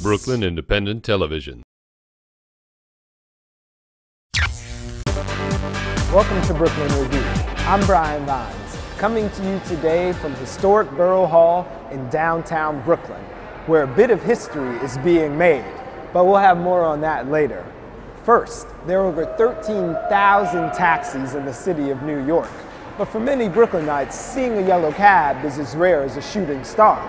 Brooklyn Independent Television. Welcome to Brooklyn Review. I'm Brian Vines, coming to you today from historic Borough Hall in downtown Brooklyn, where a bit of history is being made, but we'll have more on that later. First, there are over 13,000 taxis in the city of New York, but for many Brooklynites, seeing a yellow cab is as rare as a shooting star.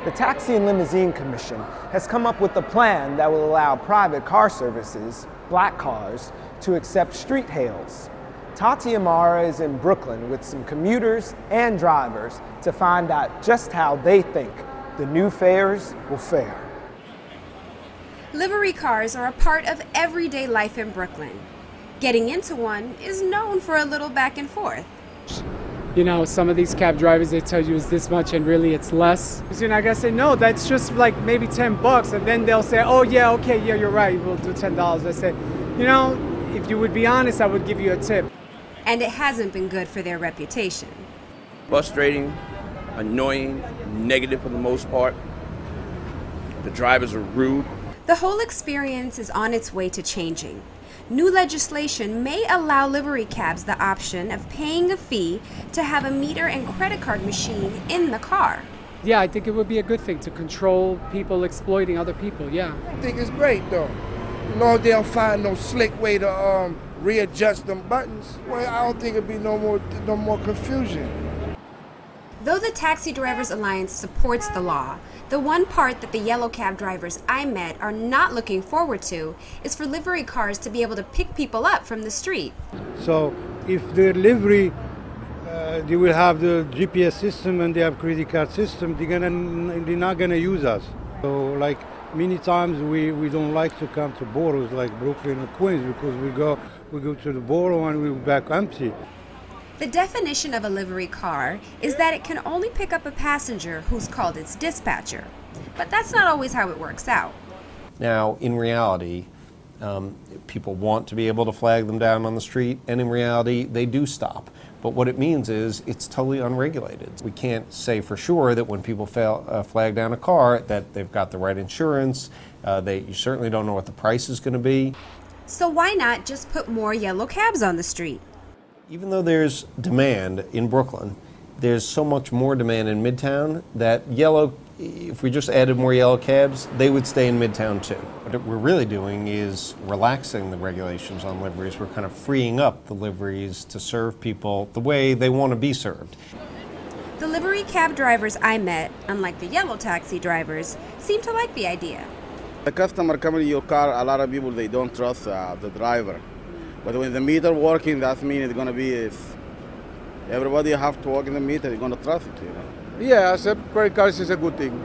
The Taxi and Limousine Commission has come up with a plan that will allow private car services, black cars, to accept street hails. Tati and Amare is in Brooklyn with some commuters and drivers to find out just how they think the new fares will fare. Livery cars are a part of everyday life in Brooklyn. Getting into one is known for a little back and forth. You know, some of these cab drivers, they tell you it's this much and really it's less. So, you know, I gotta say, no, that's just like maybe $10. And then they'll say, oh yeah, okay, yeah, you're right, we'll do $10. I say, you know, if you would be honest, I would give you a tip. And it hasn't been good for their reputation. Frustrating, annoying, negative for the most part. The drivers are rude. The whole experience is on its way to changing. New legislation may allow livery cabs the option of paying a fee to have a meter and credit card machine in the car. Yeah, I think it would be a good thing to control people exploiting other people, yeah. I think it's great though. You know, they'll find no slick way to readjust them buttons. Well, I don't think it'd be no more confusion. Though the Taxi Drivers Alliance supports the law, the one part that the yellow cab drivers I met are not looking forward to is for livery cars to be able to pick people up from the street. So if the livery, they will have the GPS system and they have credit card system, they're not gonna use us. So like many times we don't like to come to boroughs like Brooklyn or Queens because we go to the borough and we're back empty. The definition of a livery car is that it can only pick up a passenger who's called its dispatcher. But that's not always how it works out. Now, in reality, people want to be able to flag them down on the street, and in reality, they do stop. But what it means is it's totally unregulated. We can't say for sure that when people flag down a car that they've got the right insurance. You certainly don't know what the price is going to be. So why not just put more yellow cabs on the street? Even though there's demand in Brooklyn, there's so much more demand in Midtown that if we just added more yellow cabs, they would stay in Midtown too. What we're really doing is relaxing the regulations on liveries. We're kind of freeing up the liveries to serve people the way they want to be served. The livery cab drivers I met, unlike the yellow taxi drivers, seem to like the idea. The customer coming to your car, a lot of people, they don't trust the driver. But when the meter working, that means it's going to be, everybody have to work in the meter, they're going to trust it, you know. Yeah, accept credit cards is a good thing.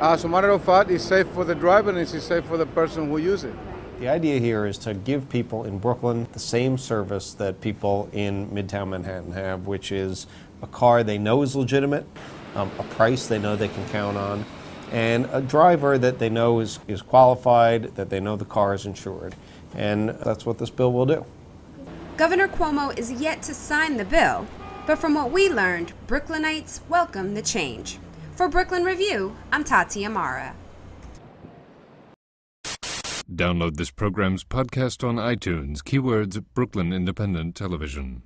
As a matter of fact, it's safe for the driver and it's safe for the person who uses it. The idea here is to give people in Brooklyn the same service that people in Midtown Manhattan have, which is a car they know is legitimate, a price they know they can count on, and a driver that they know is qualified, that they know the car is insured. And that's what this bill will do. Governor Cuomo is yet to sign the bill, but from what we learned, Brooklynites welcome the change. For Brooklyn Review, I'm Tati Amare. Download this program's podcast on iTunes. Keywords Brooklyn Independent Television.